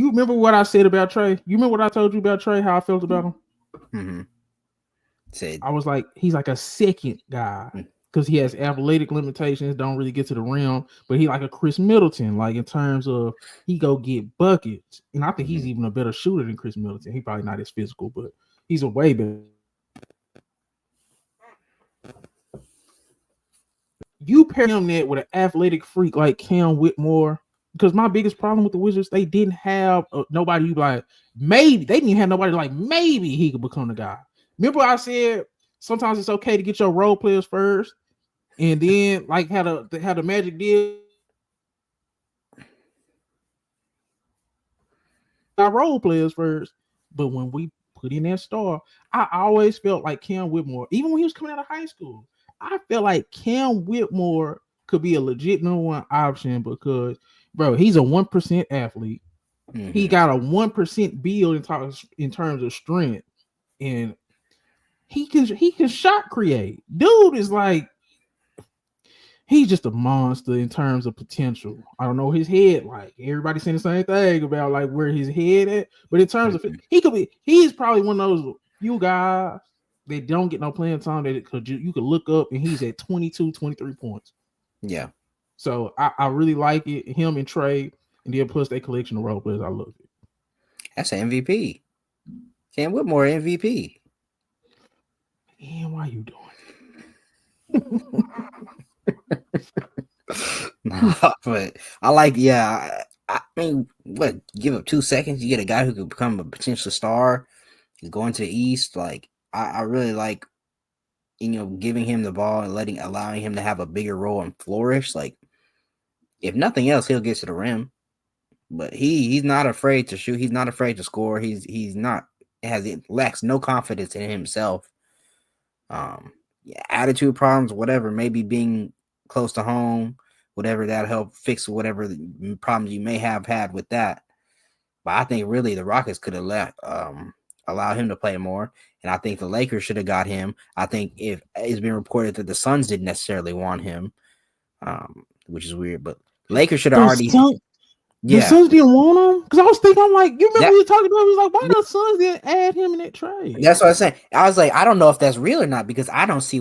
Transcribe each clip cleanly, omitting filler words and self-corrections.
You remember what I said about Trey? You remember what I told you about Trey? How I felt about him? Mm-hmm. Said, I was like, he's like a second guy because he has athletic limitations. Don't really get to the rim, but he like a Chris Middleton, like in terms of he go get buckets, and I think he's even a better shooter than Chris Middleton. He probably not as physical, but he's a way better. You pair him that with an athletic freak like Cam Whitmore. Because my biggest problem with the Wizards, they didn't have nobody like maybe they didn't have nobody like maybe he could become the guy. Remember I said sometimes it's okay to get your role players first, and then like how the Magic did our role players first. But when we put in that star, I always felt like Cam Whitmore, even when he was coming out of high school, I felt like Cam Whitmore could be a legit number one option because, bro, he's a 1% athlete. He got a 1% build in terms of strength, and he can shot create. Dude is like he's just a monster in terms of potential. I don't know his head. Like everybody saying the same thing about like where his head at, but in terms of he's probably one of those few guys that don't get no playing time that you could look up and he's at 22, 23 points. Yeah. So I really like it. Him and Trey, and then plus they collection of role players. I love it. That's an MVP. Cam Whitmore MVP. And why you doing But I like, yeah. I mean, what? Give up 2 seconds, you get a guy who could become a potential star. He's going to the East. Like, I really like, giving him the ball and allowing him to have a bigger role and flourish. Like, if nothing else, he'll get to the rim. But he's not afraid to shoot. He's not afraid to score. He's not lacks no confidence in himself. Yeah, attitude problems, whatever, maybe being close to home, whatever, that'll help fix whatever the problems you may have had with that. But I think really the Rockets could have allowed him to play more, and I think the Lakers should have got him. I think if it's been reported that the Suns didn't necessarily want him, which is weird, but Lakers should have already. The Suns didn't want him because I was thinking, I'm like, you remember you talking about? It was like, why the Suns didn't add him in that trade? That's what I was saying. I was like, I don't know if that's real or not because I don't see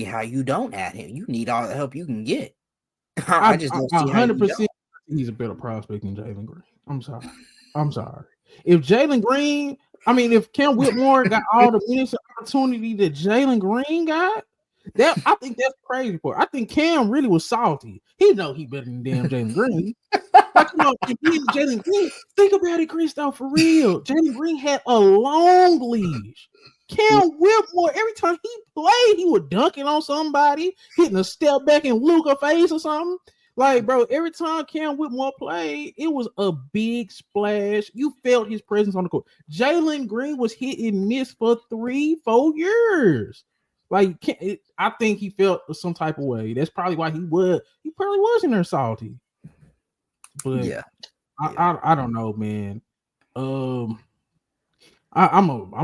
how you don't add him. You need all the help you can get. I just don't see 100%. He's a better prospect than Jalen Green. I'm sorry. If Jalen Green, if Cam Whitmore got all the minutes and opportunity that Jalen Green got, I think that's crazy for. I think Cam really was salty. He know he better than damn Jalen Green. Like, Jalen Green, think about it, Christoph, for real. Jalen Green had a long leash. Cam Whitmore, every time he played, he was dunking on somebody, hitting a step back in Luka face or something. Like, bro, every time Cam Whitmore played, it was a big splash. You felt his presence on the court. Jalen Green was hit and miss for 3-4 years. Like, I think he felt some type of way. That's probably why he probably was in there salty. But yeah, I don't know, man. I'm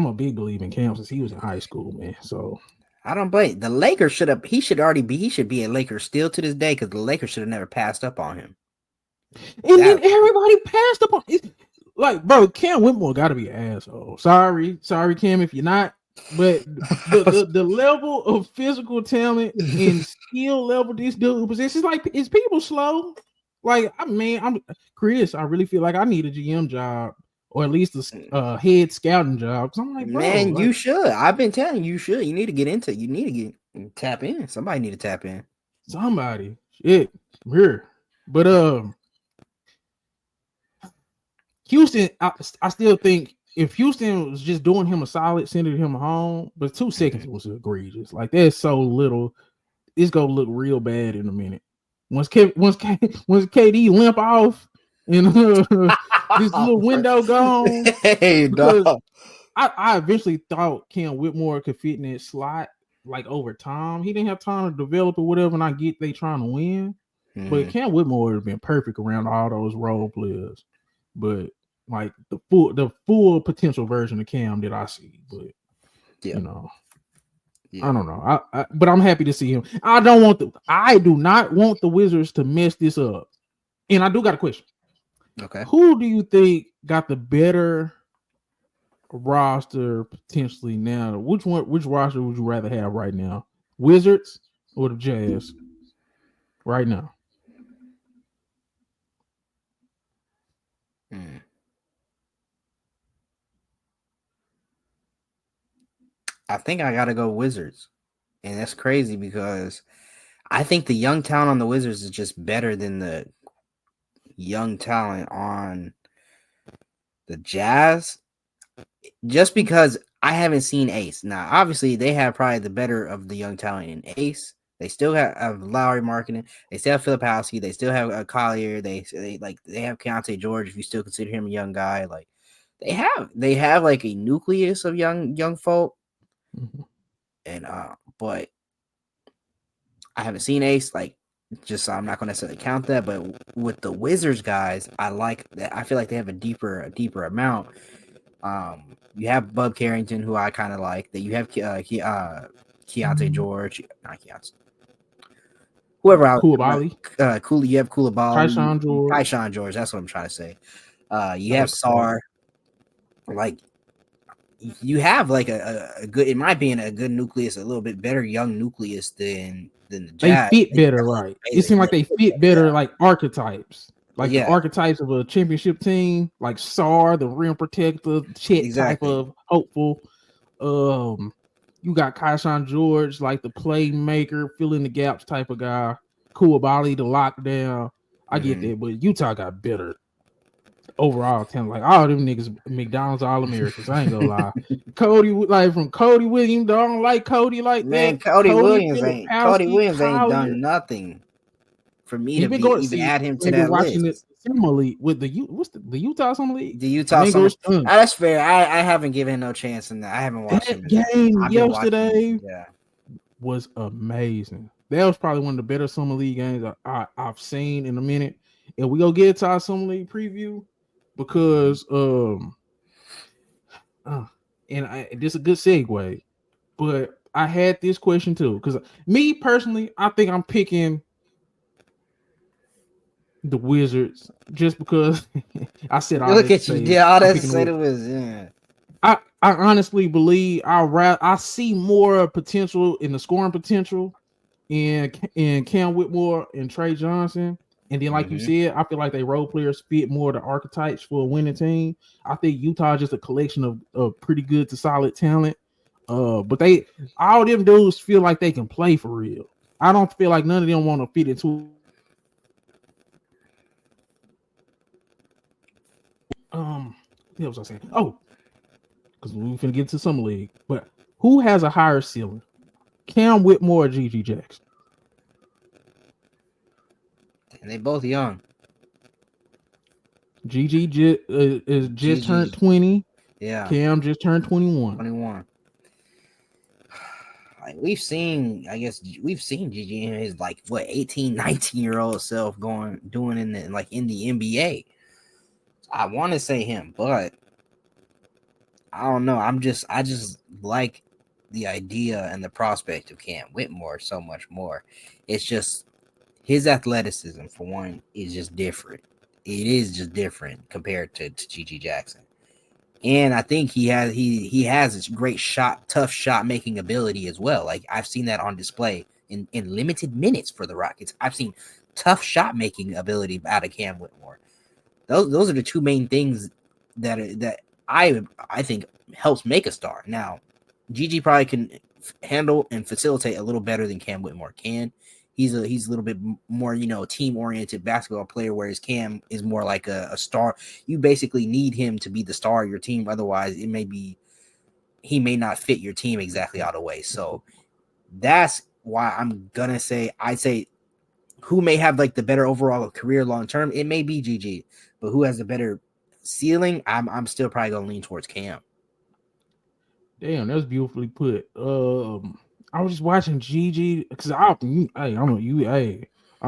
a big believer in Cam since he was in high school, man. So I don't blame the Lakers. He should be a Laker still to this day because the Lakers should have never passed up on him. And then everybody passed up on it. Like, bro, Cam Whitmore got to be an asshole. Sorry, Cam, if you're not. But the level of physical talent and skill level this dude possesses, like, is people slow? Like, I'm Chris. I really feel like I need a GM job or at least a head scouting job. Cause I'm like, bro, man, you should. I've been telling you, should. You need to get into. You need to tap in. Somebody need to tap in. Somebody, shit, here. But Houston, I still think if Houston was just doing him a solid, sending him home, but 2 seconds was egregious. Like, there's so little. It's gonna look real bad in a minute. Once KD limp off and this little window gone. Hey, dog. I eventually thought Cam Whitmore could fit in that slot like over time. He didn't have time to develop or whatever, and I get they trying to win. But Cam Whitmore would have been perfect around all those role players. But like the full potential version of Cam that I see. But I don't know. But I'm happy to see him. I do not want the Wizards to mess this up. And I do got a question. Okay. Who do you think got the better roster potentially now? Which roster would you rather have right now? Wizards or the Jazz right now? Hmm. I think I gotta go Wizards, and that's crazy because I think the young talent on the Wizards is just better than the young talent on the Jazz. Just because I haven't seen Ace. Now, obviously, they have probably the better of the young talent in Ace. They still have Lowry marketing. They still have Filipowski. They still have Collier. They have Keontae George. If you still consider him a young guy, like they have like a nucleus of young folk. Mhm. And but I haven't seen Ace. Like, just so I'm not going to necessarily count that. But with the Wizards guys, I like that. I feel like they have a deeper amount. You have Bub Carrington, who I kind of like. That you have Keontae George, not Keontae, whoever I Koulibaly, Cooley. You have Koulibaly, Tyshawn George. Tyshawn George. That's what I'm trying to say. You have Facts, facts. Sar. Like, you have like a good, in my opinion, a good nucleus, a little bit better young nucleus than the They Jazz. fit Then you better, have like right? It Bailey. seemed Yeah, like they fit better, like archetypes, like the yeah, archetypes of a championship team, like Sar, the rim protector, Chet type exactly. of hopeful. Um, you got Kaishan George, like the playmaker, fill in the gaps type of guy. Koulibaly, the lockdown. I get Hmm. that, but Utah got better overall talent. Like all them niggas, McDonald's All Americans. I ain't gonna lie. Cody, like from Cody Williams, I don't like Cody like that. Man, Philip Cody Palsky, Williams ain't Collier. done nothing for me He to been be going. even See, add him to they've been that watching the list. summer league with what's the Utah Summer League? The Utah Mango Summer. Stun. That's fair. I haven't given him no chance in that. I haven't watched That him in that. game I've been watching. yesterday Yeah. was amazing. That was probably one of the better summer league games I've seen in a minute. And we go get to our summer league preview because uh, this is a good segue. But I had this question too because me personally, I think I'm picking the Wizards just because I said all Look that to at you. say Yeah, all I'm that picking the said it Wizards. was. Yeah. I honestly believe I see more potential in the scoring potential in Cam Whitmore and Trey Johnson. And then, like you Hmm. said, I feel like they role players fit more the archetypes for a winning team. I think Utah is just a collection of pretty good to solid talent. But they all them dudes feel like they can play for real. I don't feel like none of them want to fit into what was I saying? Oh, because we finna get to summer league. But who has a higher ceiling? Cam Whitmore or GG Jackson? And they both young. GG is just turned GG. 20. Yeah. Cam just turned 21. 21. Like, we've seen, I guess we've seen GG in his like what 18, 19-year-old self doing in the NBA. I want to say him, but I don't know. I just like the idea and the prospect of Cam Whitmore so much more. It's just his athleticism, for one, is just different. It is just different compared to GG Jackson. And I think he has this great tough shot making ability as well. Like, I've seen that on display in limited minutes for the Rockets. I've seen tough shot making ability out of Cam Whitmore. Those are the two main things that I think helps make a star. Now, Gigi probably can handle and facilitate a little better than Cam Whitmore can. He's a little bit more, team oriented basketball player, whereas Cam is more like a star. You basically need him to be the star of your team. Otherwise, he may not fit your team exactly all the way. So that's why I'd say who may have like the better overall career long term. It may be GG, but who has a better ceiling? I'm still probably gonna lean towards Cam. Damn, that's beautifully put. I was just watching GG because I'm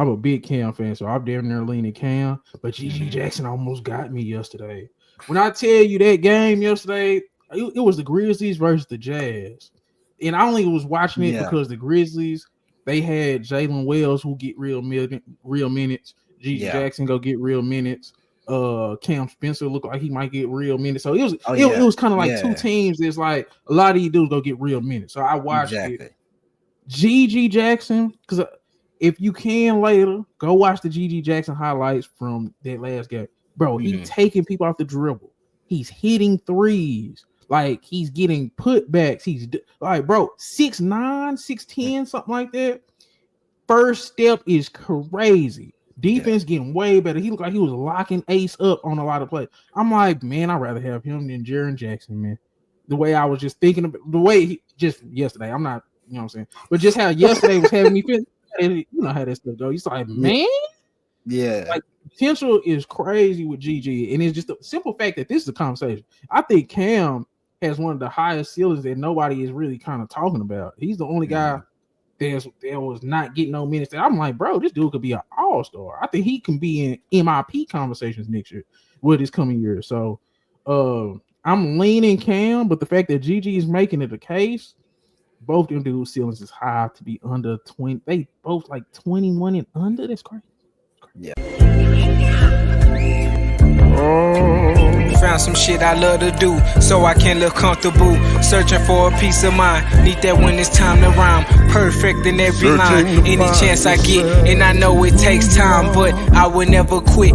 a big Cam fan, so I'm damn near leaning Cam. But GG Mm-hmm. Jackson almost got me yesterday. When I tell you that game yesterday, it was the Grizzlies versus the Jazz, and I only was watching it Yeah, because the Grizzlies they had Jalen Wells who get real minutes. GG yeah. Jackson go get real minutes. Cam Spencer looked like he might get real minutes. So it yeah. was kind of like two teams. It's like a lot of these dudes go get real minutes. So I watched it. GG Jackson, because if you can later, go watch the GG Jackson highlights from that last game. Bro, he taking people off the dribble. He's hitting threes. Like, he's getting putbacks. He's like, bro, 6'9", 6'10", something like that. First step is crazy. Defense getting way better. He looked like he was locking Ace up on a lot of plays. I'm like, man, I'd rather have him than Jaren Jackson, man. The way I was just thinking about the way he just yesterday. I'm not, you know what I'm saying? But just how yesterday was having me feel, you know how that stuff goes. He's like, man. Yeah. Like, potential is crazy with GG. And it's just a simple fact that this is a conversation. I think Cam has one of the highest ceilings that nobody is really kind of talking about. He's the only guy that was not getting no minutes. I'm like, bro, this dude could be an all-star. I think he can be in MIP conversations next year with his coming year. So I'm leaning Cam, but the fact that GG is making it a case, both them dudes' ceilings is high to be under 20. They both like 21 and under. That's crazy. Yeah. Found some shit I love to do, so I can live comfortable. Searching for a peace of mind, need that when it's time to rhyme. Perfect in every line, any chance I get, and I know it takes time, but I would never quit.